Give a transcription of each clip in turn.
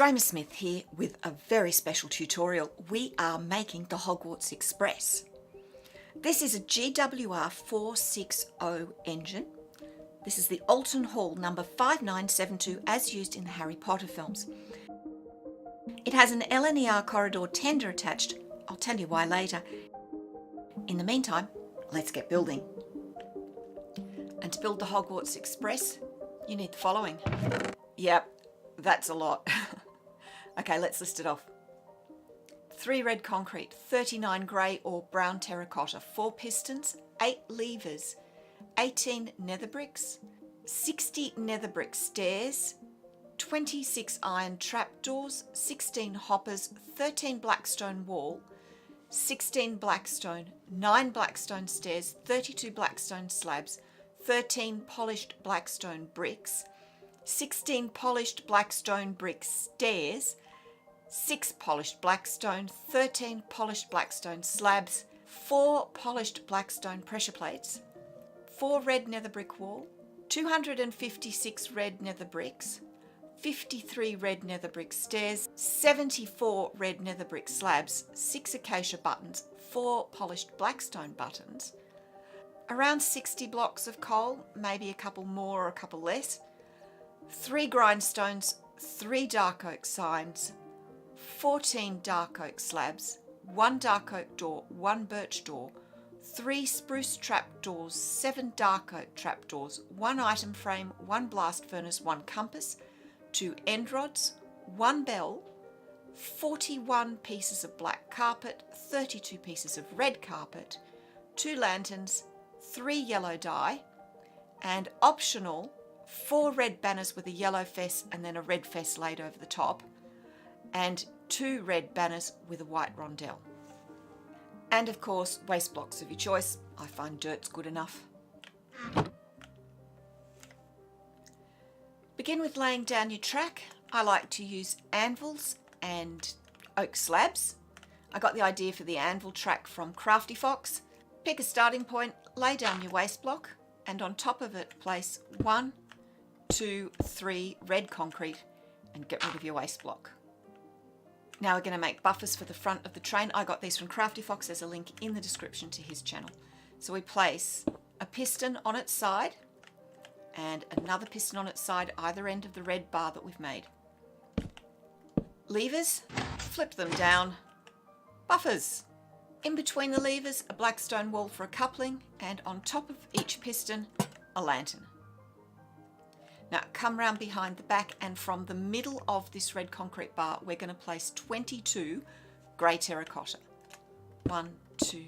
Dramer Smith here with a very special tutorial. We are making the Hogwarts Express. This is a GWR 460 engine. This is the Alton Hall number 5972 as used in the Harry Potter films. It has an LNER corridor tender attached. I'll tell you why later. In the meantime, let's get building. And to build the Hogwarts Express, you need the following. Yep, that's a lot. Okay, let's list it off. 3 red concrete, 39 grey or brown terracotta, 4 pistons, 8 levers, 18 nether bricks, 60 nether brick stairs, 26 iron trapdoors, 16 hoppers, 13 blackstone wall, 16 blackstone, 9 blackstone stairs, 32 blackstone slabs, 13 polished blackstone bricks, 16 polished blackstone brick stairs, 6 polished blackstone, 13 polished blackstone slabs, 4 polished blackstone pressure plates, 4 red nether brick wall, 256 red nether bricks, 53 red nether brick stairs, 74 red nether brick slabs, 6 acacia buttons, 4 polished blackstone buttons, around 60 blocks of coal, maybe a couple more or a couple less, 3 grindstones, 3 dark oak signs, 14 dark oak slabs, 1 dark oak door, 1 birch door, 3 spruce trapdoors, 7 dark oak trapdoors, 1 item frame, 1 blast furnace, 1 compass, 2 end rods, 1 bell, 41 pieces of black carpet, 32 pieces of red carpet, 2 lanterns, 3 yellow dye, and optional 4 red banners with a yellow fess and then a red fess laid over the top, and 2 red banners with a white rondelle. And of course, waste blocks of your choice. I find dirt's good enough. Begin with laying down your track. I like to use anvils and oak slabs. I got the idea for the anvil track from Crafty Fox. Pick a starting point, lay down your waste block, and on top of it place 1, 2, 3 red concrete and get rid of your waste block. Now we're going to make buffers for the front of the train. I got these from Crafty Fox. There's a link in the description to his channel. So we place a piston on its side and another piston on its side, either end of the red bar that we've made. Levers, flip them down. Buffers. In between the levers, a blackstone wall for a coupling, and on top of each piston, a lantern. Now come round behind the back, and from the middle of this red concrete bar, we're going to place 22 grey terracotta. 1, 2,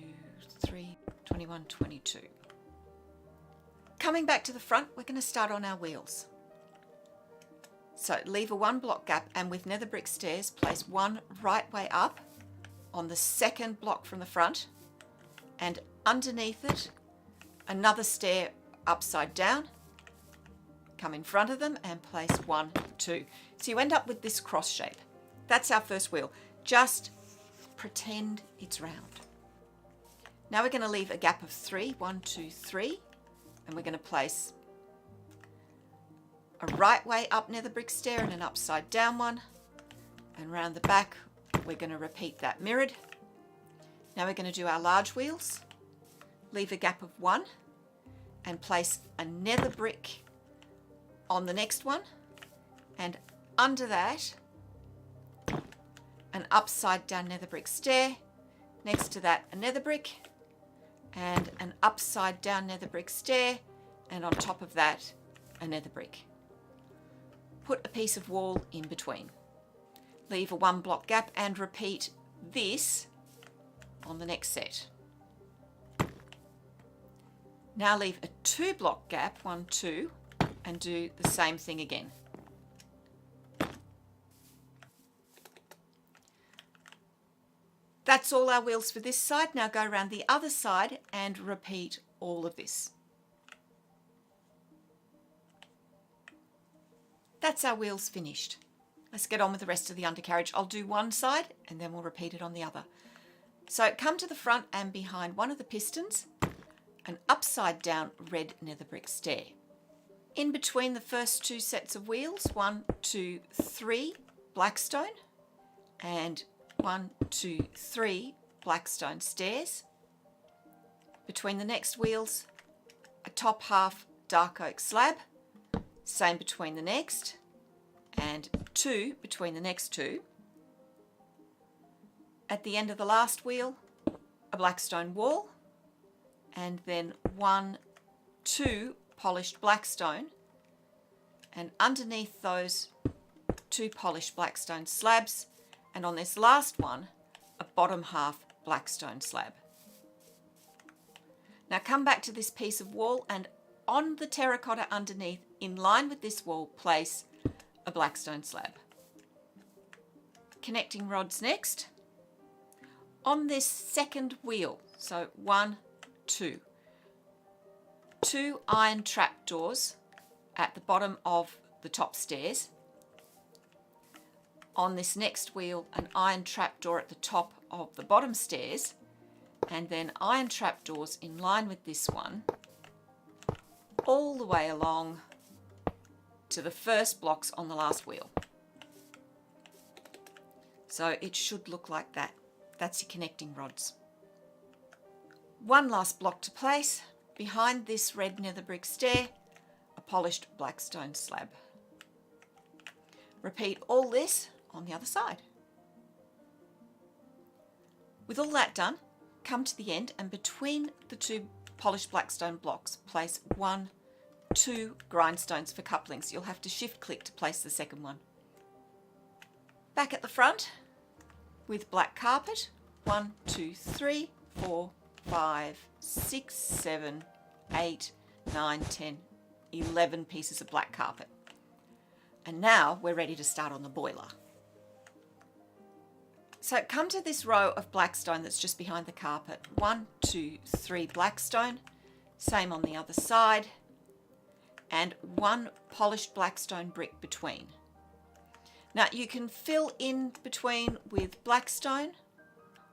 3, 21, 22. Coming back to the front, we're going to start on our wheels. So leave a 1 block gap, and with nether brick stairs, place 1 right way up on the second block from the front, and underneath it, another stair upside down. Come in front of them and place 1, 2. So you end up with this cross shape. That's our first wheel. Just pretend it's round. Now we're going to leave a gap of 3, 1, 2, 3, and we're going to place a right way up nether brick stair and an upside down one, and round the back we're going to repeat that mirrored. Now we're going to do our large wheels. Leave a gap of 1 and place a nether brick on the next one, and under that an upside down nether brick stair, next to that a nether brick and an upside down nether brick stair, and on top of that a nether brick. Put a piece of wall in between. Leave a 1 block gap and repeat this on the next set. Now leave a 2 block gap, 1, 2, and do the same thing again. That's all our wheels for this side. Now go around the other side and repeat all of this. That's our wheels finished. Let's get on with the rest of the undercarriage. I'll do one side and then we'll repeat it on the other. So come to the front, and behind one of the pistons, an upside down red nether brick stair. In between the first 2 sets of wheels, 1, 2, 3, blackstone, and 1, 2, 3 blackstone stairs. Between the next wheels, a top half dark oak slab, same between the next, and 2 between the next 2. At the end of the last wheel, a blackstone wall, and then 1, 2 polished blackstone, and underneath those 2 polished blackstone slabs, and on this last one, a bottom half blackstone slab. Now come back to this piece of wall, and on the terracotta underneath, in line with this wall, place a blackstone slab. Connecting rods next. On this second wheel, so 1, 2, 2 iron trapdoors at the bottom of the top stairs. On this next wheel, an iron trapdoor at the top of the bottom stairs, and then iron trapdoors in line with this one, all the way along to the first blocks on the last wheel. So it should look like that. That's your connecting rods. One last block to place. Behind this red nether brick stair, a polished blackstone slab. Repeat all this on the other side. With all that done, come to the end, and between the 2 polished blackstone blocks, place 1, 2 grindstones for couplings. You'll have to shift click to place the second one. Back at the front with black carpet, 1, 2, 3, 4, 5, 6, 7, 8, 9, 10, 11 pieces of black carpet. And now we're ready to start on the boiler. So come to this row of blackstone that's just behind the carpet. 1, 2, 3 blackstone, same on the other side, and 1 polished blackstone brick between. Now you can fill in between with blackstone,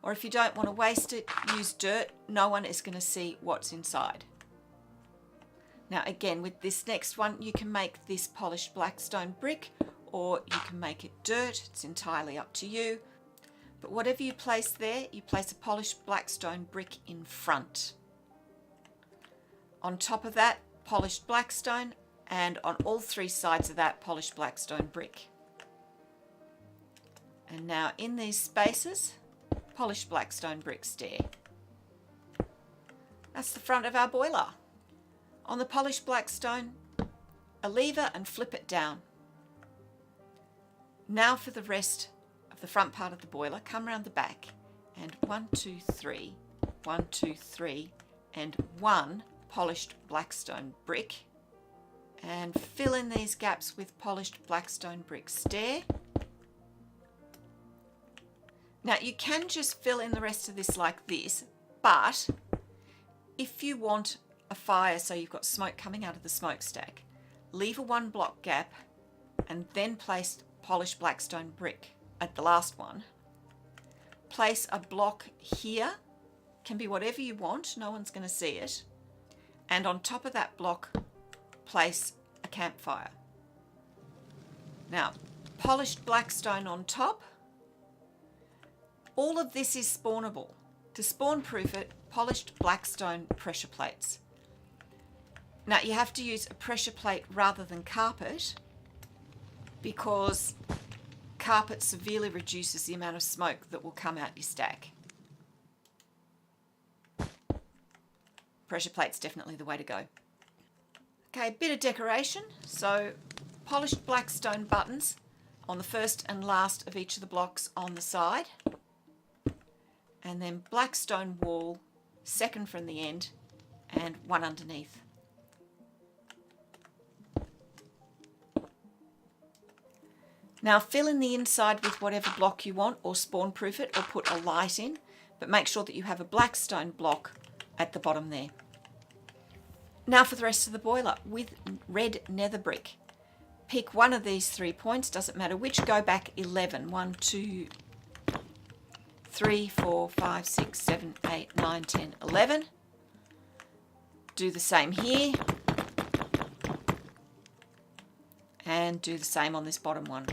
or if you don't want to waste it, use dirt. No one is going to see what's inside. Now again, with this next one, you can make this polished blackstone brick, or you can make it dirt. It's entirely up to you. But whatever you place there, you place a polished blackstone brick in front. On top of that, polished blackstone, and on all 3 sides of that, polished blackstone brick. And now in these spaces, polished blackstone brick stair. That's the front of our boiler. On the polished blackstone, a lever and flip it down. Now for the rest of the front part of the boiler, come around the back, and 1, 2, 3, 1, 2, 3, and 1 polished blackstone brick, and fill in these gaps with polished blackstone brick stair. Now you can just fill in the rest of this like this, but if you want a fire so you've got smoke coming out of the smokestack, leave a 1 block gap and then place polished blackstone brick at the last one. Place a block here, can be whatever you want, no one's going to see it, and on top of that block place a campfire. Now polished blackstone on top. All of this is spawnable. To spawn proof it, polished blackstone pressure plates. Now you have to use a pressure plate rather than carpet, because carpet severely reduces the amount of smoke that will come out your stack. Pressure plate's definitely the way to go. Okay, a bit of decoration. So polished blackstone buttons on the first and last of each of the blocks on the side, and then blackstone wall second from the end and 1 underneath. Now fill in the inside with whatever block you want, or spawn proof it, or put a light in, but make sure that you have a blackstone block at the bottom there. Now for the rest of the boiler with red nether brick. Pick one of these 3 points, doesn't matter which, go back 11. 1, 2, 3, 4, 5, 6, 7, 8, 9, 10, 11. Do the same here. And do the same on this bottom one.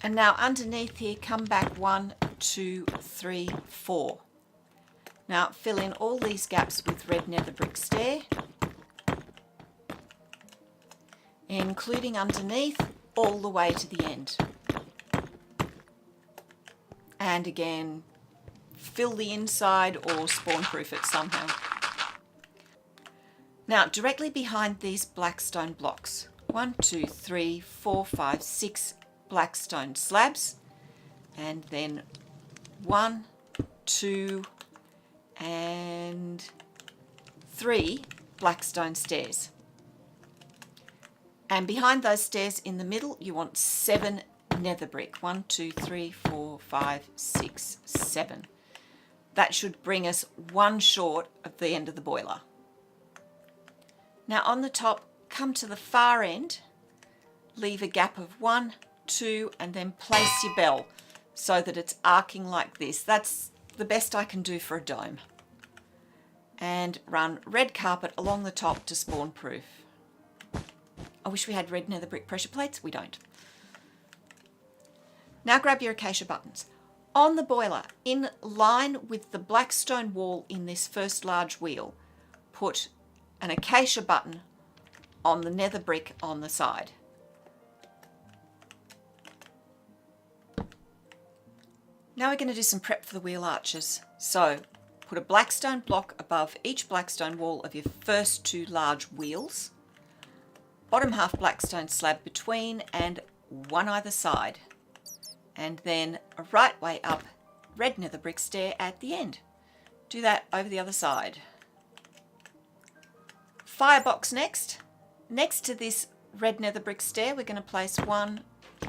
And now underneath here, come back 1, 2, 3, 4. Now fill in all these gaps with red nether brick stair, including underneath all the way to the end. And again, fill the inside or spawn proof it somehow. Now directly behind these black stone blocks, 1, 2, 3, 4, 5, 6 black stone slabs, and then 1, 2, and 3 black stone stairs. And behind those stairs in the middle, you want 7 nether brick. 1, 2, 3, 4, 5, 6, 7. That should bring us 1 short of the end of the boiler. Now on the top, come to the far end, leave a gap of 1, 2, and then place your bell so that it's arcing like this. That's the best I can do for a dome. And run red carpet along the top to spawn proof. I wish we had red nether brick pressure plates. We don't. Now grab your acacia buttons. On the boiler, in line with the black stone wall in this first large wheel, put an acacia button on the nether brick on the side. Now we're going to do some prep for the wheel arches. So put a black stone block above each black stone wall of your first 2 large wheels. Bottom half black stone slab between and 1 either side. And then a right way up red nether brick stair at the end. Do that over the other side. Firebox next. Next to this red nether brick stair, we're going to place 1,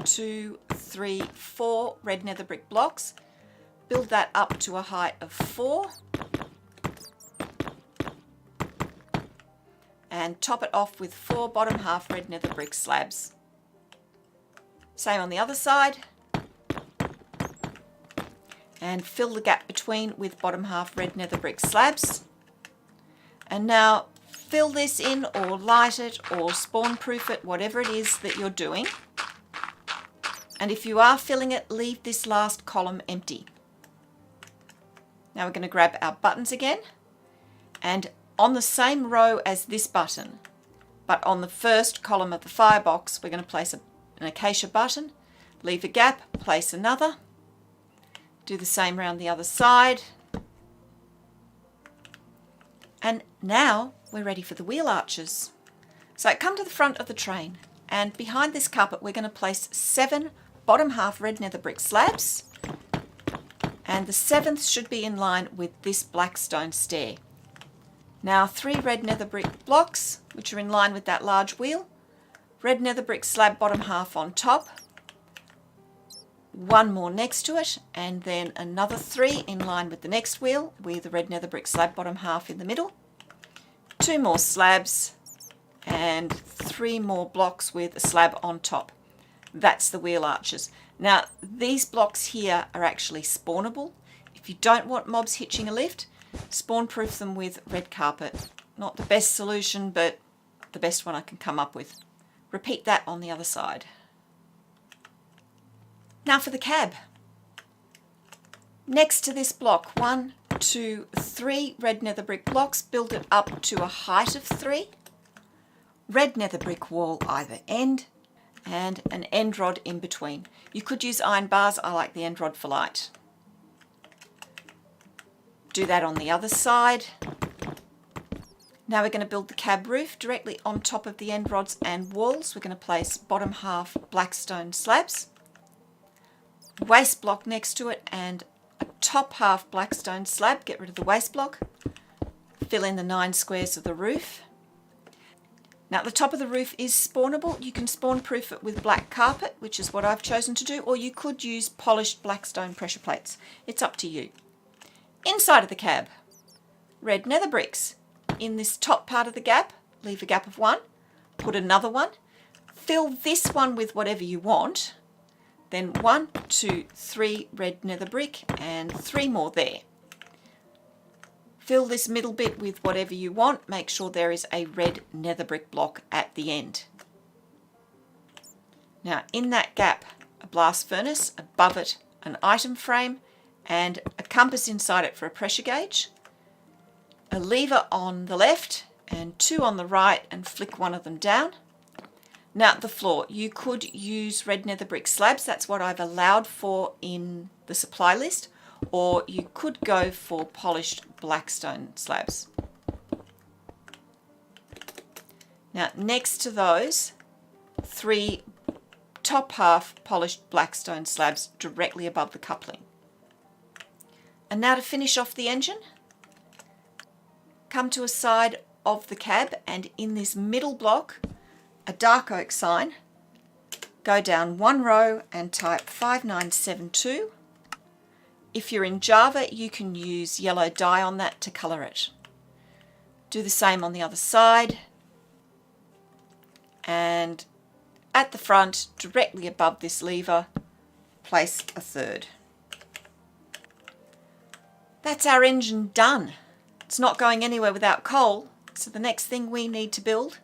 2, 3, 4 red nether brick blocks. Build that up to a height of 4. And top it off with 4 bottom half red nether brick slabs. Same on the other side. And fill the gap between with bottom half red nether brick slabs. And now fill this in or light it or spawn proof it, whatever it is that you're doing. And if you are filling it, leave this last column empty. Now we're going to grab our buttons again, and on the same row as this button, but on the first column of the firebox, we're going to place an acacia button, leave a gap, place another, do the same round the other side, and now we're ready for the wheel arches. So come to the front of the train, and behind this carpet we're going to place 7 bottom half red nether brick slabs, and the 7th should be in line with this black stone stair. Now 3 red nether brick blocks, which are in line with that large wheel, red nether brick slab bottom half on top, 1 more next to it, and then another 3 in line with the next wheel with the red nether brick slab bottom half in the middle, 2 more slabs, and 3 more blocks with a slab on top. That's the wheel arches. Now these blocks here are actually spawnable. If you don't want mobs hitching a lift, spawn proof them with red carpet. Not the best solution, but the best one I can come up with. Repeat that on the other side. Now for the cab. Next to this block, 1, 2, 3 red nether brick blocks, build it up to a height of 3. Red nether brick wall either end, and an end rod in between. You could use iron bars, I like the end rod for light. Do that on the other side. Now we're going to build the cab roof directly on top of the end rods and walls. We're going to place bottom half black stone slabs, waste block next to it, and a top half black stone slab. Get rid of the waste block. Fill in the 9 squares of the roof. Now the top of the roof is spawnable. You can spawn proof it with black carpet, which is what I've chosen to do, or you could use polished black stone pressure plates. It's up to you. Inside of the cab, red nether bricks. In this top part of the gap, leave a gap of 1, put another one, fill this one with whatever you want, then 1, 2, 3 red nether brick and 3 more there. Fill this middle bit with whatever you want. Make sure there is a red nether brick block at the end. Now in that gap blast furnace, above it an item frame and a compass inside it for a pressure gauge, a lever on the left and 2 on the right, and flick one of them down. Now the floor, you could use red nether brick slabs, that's what I've allowed for in the supply list, or you could go for polished blackstone slabs. Now next to those, 3 top half polished blackstone slabs directly above the coupling. And now to finish off the engine, come to a side of the cab and in this middle block, a dark oak sign, go down 1 row and type 5972. If you're in Java, you can use yellow dye on that to colour it. Do the same on the other side, and at the front, directly above this lever, place a 3rd. That's our engine done. It's not going anywhere without coal, so the next thing we need to build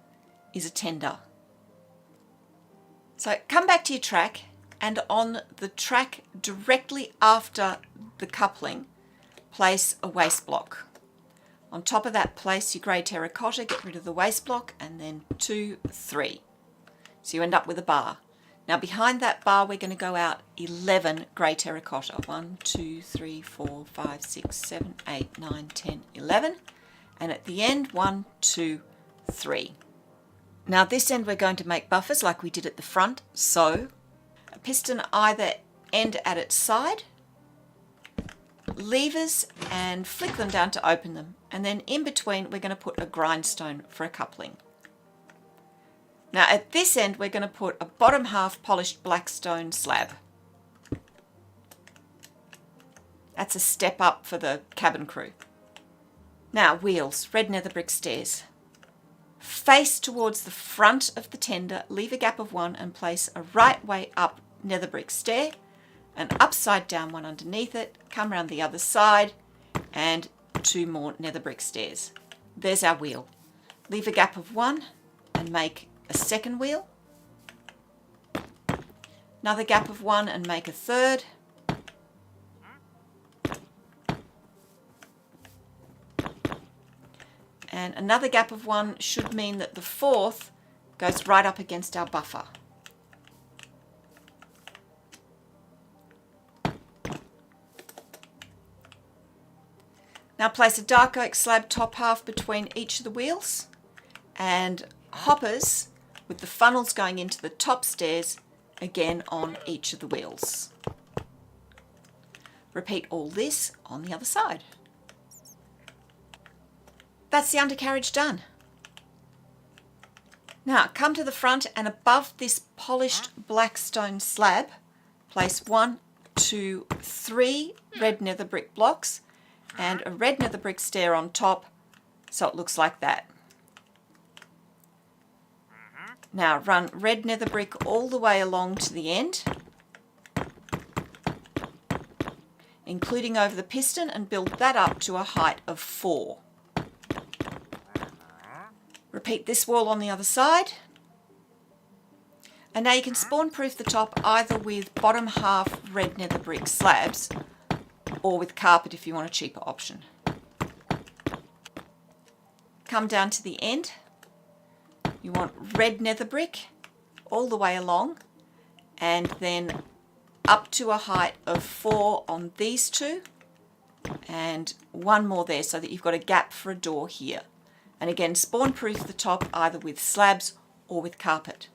is a tender. So come back to your track, and on the track directly after the coupling, place a waste block. On top of that, place your grey terracotta, get rid of the waste block, and then 2, 3. So you end up with a bar. Now behind that bar, we're going to go out 11 grey terracotta. 1, 2, 3, 4, 5, 6, 7, 8, 9, 10, 11. And at the end, 1, 2, 3. Now this end we're going to make buffers like we did at the front. So a piston either end at its side, levers, and flick them down to open them. And then in between, we're going to put a grindstone for a coupling. Now at this end, we're going to put a bottom half polished blackstone slab. That's a step up for the cabin crew. Now wheels, red nether brick stairs. Face towards the front of the tender, leave a gap of 1 and place a right way up nether brick stair, an upside down one underneath it, come around the other side, and 2 more nether brick stairs. There's our wheel. Leave a gap of 1 and make a 2nd wheel, another gap of 1 and make a 3rd, and another gap of 1 should mean that the 4th goes right up against our buffer. Now place a dark oak slab top half between each of the wheels, and hoppers with the funnels going into the top stairs again on each of the wheels. Repeat all this on the other side. That's the undercarriage done. Now come to the front, and above this polished blackstone slab, place 1, 2, 3 red nether brick blocks and a red nether brick stair on top, so it looks like that. Now run red nether brick all the way along to the end, including over the piston, and build that up to a height of 4. Repeat this wall on the other side. And now you can spawn proof the top either with bottom half red nether brick slabs or with carpet if you want a cheaper option. Come down to the end. You want red nether brick all the way along, and then up to a height of 4 on these 2, and 1 more there so that you've got a gap for a door here. And again, spawn proof the top either with slabs or with carpet.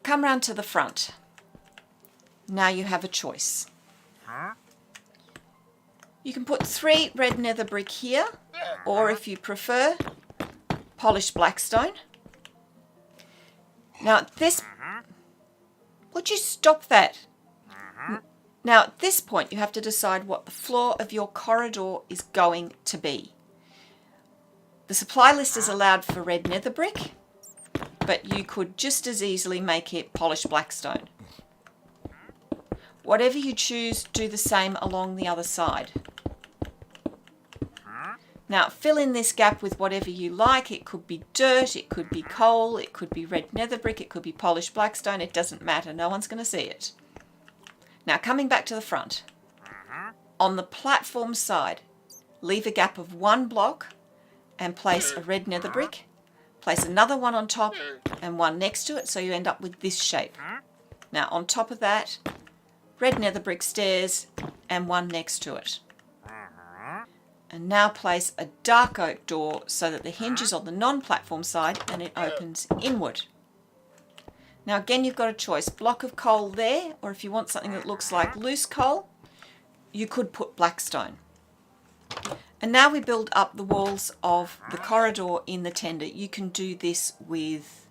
Come round to the front. Now you have a choice. You can put 3 red nether brick here, or if you prefer, polished blackstone. Now at this, would you stop that? Now at this point you have to decide what the floor of your corridor is going to be. The supply list is allowed for red nether brick, but you could just as easily make it polished blackstone. Whatever you choose, do the same along the other side. Now fill in this gap with whatever you like. It could be dirt, it could be coal, it could be red nether brick, it could be polished blackstone. It doesn't matter, no one's going to see it. Now coming back to the front. On the platform side, leave a gap of 1 block and place a red nether brick. Place another one on top and one next to it, so you end up with this shape. Now on top of that, red nether brick stairs and one next to it. And now place a dark oak door so that the hinge is on the non-platform side and it opens inward. Now again, you've got a choice, block of coal there, or if you want something that looks like loose coal, you could put black stone. And now we build up the walls of the corridor in the tender. You can do this with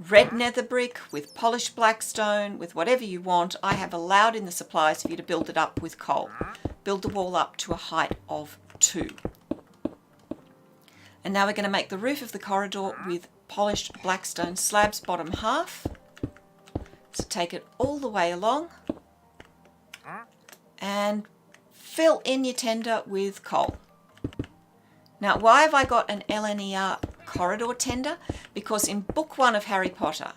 red nether brick, with polished black stone, with whatever you want. I have allowed in the supplies for you to build it up with coal. Build the wall up to a height of 2. And now we're going to make the roof of the corridor with polished black stone slabs, bottom half. So take it all the way along and fill in your tender with coal. Now, why have I got an LNER corridor tender? Because in book 1 of Harry Potter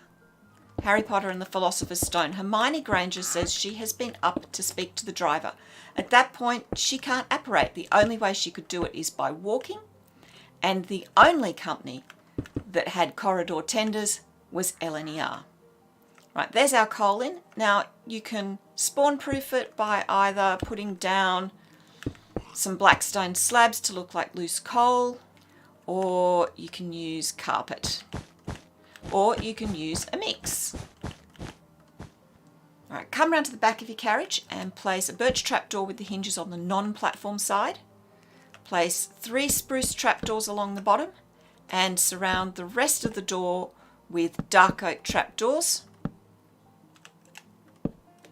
and the Philosopher's Stone, Hermione Granger says she has been up to speak to the driver. At that point, she can't apparate. The only way she could do it is by walking, and the only company that had corridor tenders was LNER. Right, there's our coal in. Now you can spawn proof it by either putting down some black stone slabs to look like loose coal, or you can use carpet, or you can use a mix. All right, come round to the back of your carriage and place a birch trapdoor with the hinges on the non-platform side. Place 3 spruce trapdoors along the bottom and surround the rest of the door with dark oak trapdoors.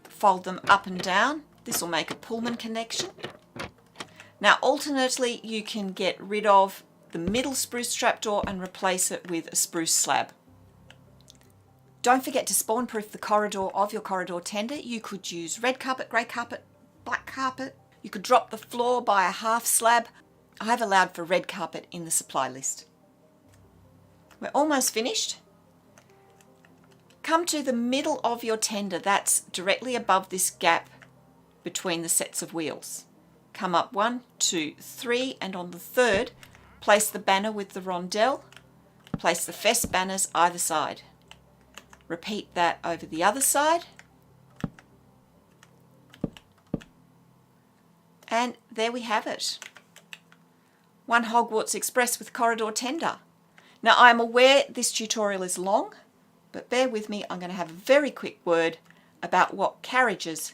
Fold them up and down. This will make a Pullman connection. Now alternately, you can get rid of the middle spruce trapdoor and replace it with a spruce slab. Don't forget to spawn proof the corridor of your corridor tender. You could use red carpet, grey carpet, black carpet. You could drop the floor by a half slab. I've allowed for red carpet in the supply list. We're almost finished. Come to the middle of your tender. That's directly above this gap between the sets of wheels. Come up 1, 2, 3, and on the 3rd, place the banner with the rondelle. Place the fest banners either side. Repeat that over the other side. And there we have it. One Hogwarts Express with corridor tender. Now I'm aware this tutorial is long, but bear with me, I'm going to have a very quick word about what carriages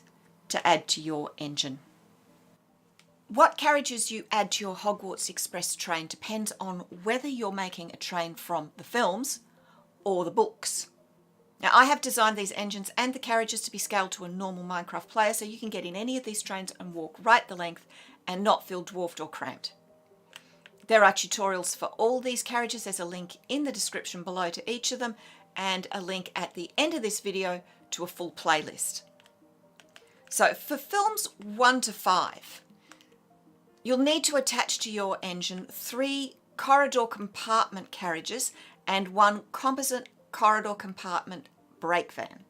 to add to your engine. What carriages you add to your Hogwarts Express train depends on whether you're making a train from the films or the books. Now I have designed these engines and the carriages to be scaled to a normal Minecraft player, so you can get in any of these trains and walk right the length and not feel dwarfed or cramped. There are tutorials for all these carriages. There's a link in the description below to each of them, and a link at the end of this video to a full playlist. So for films 1 to 5, you'll need to attach to your engine 3 corridor compartment carriages and 1 composite corridor compartment brake van.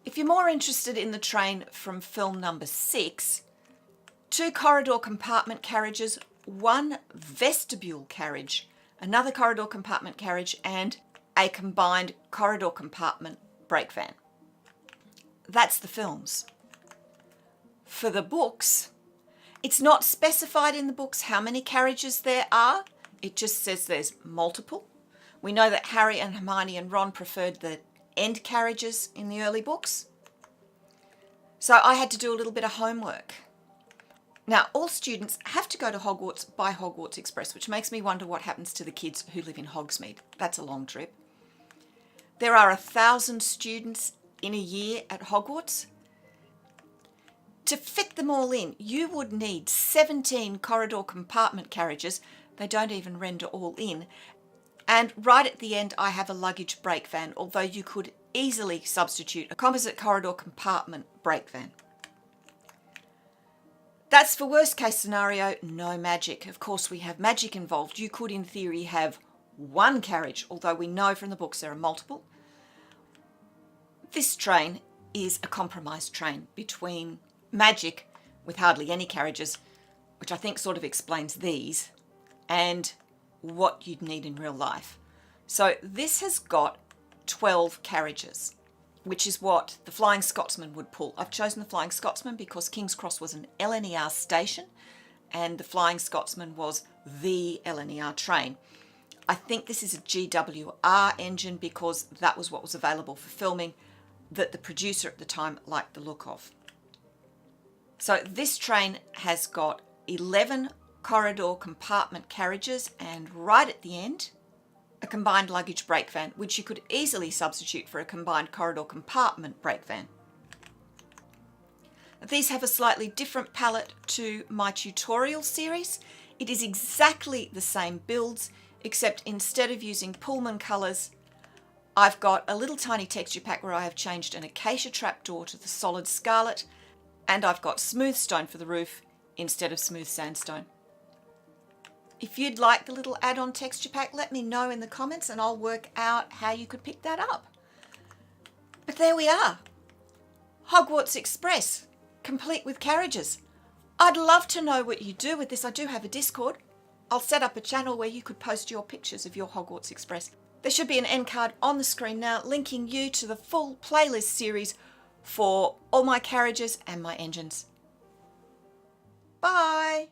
If you're more interested in the train from film number 6, 2 corridor compartment carriages, 1 vestibule carriage, another corridor compartment carriage, and a combined corridor compartment brake van. That's the films. For the books, it's not specified in the books how many carriages there are. It just says there's multiple. We know that Harry and Hermione and Ron preferred the end carriages in the early books. So I had to do a little bit of homework. Now, all students have to go to Hogwarts by Hogwarts Express, which makes me wonder what happens to the kids who live in Hogsmeade. That's a long trip. There are 1,000 students in a year at Hogwarts. To fit them all in, you would need 17 corridor compartment carriages. They don't even render all in. And right at the end, I have a luggage brake van, although you could easily substitute a composite corridor compartment brake van. That's for worst case scenario, no magic. Of course, we have magic involved. You could, in theory, have 1 carriage, although we know from the books there are multiple. This train is a compromised train between magic with hardly any carriages, which I think sort of explains these, and what you'd need in real life. So this has got 12 carriages, which is what the Flying Scotsman would pull. I've chosen the Flying Scotsman because King's Cross was an LNER station and the Flying Scotsman was the LNER train. I think this is a GWR engine because that was what was available for filming that the producer at the time liked the look of. So this train has got 11 corridor compartment carriages and right at the end a combined luggage brake van, which you could easily substitute for a combined corridor compartment brake van. These have a slightly different palette to my tutorial series. It is exactly the same builds, except instead of using Pullman colours, I've got a little tiny texture pack where I have changed an acacia trapdoor to the solid scarlet, and I've got smooth stone for the roof instead of smooth sandstone. If you'd like the little add-on texture pack, let me know in the comments and I'll work out how you could pick that up. But there we are. Hogwarts Express, complete with carriages. I'd love to know what you do with this. I do have a Discord. I'll set up a channel where you could post your pictures of your Hogwarts Express. There should be an end card on the screen now linking you to the full playlist series for all my carriages and my engines. Bye!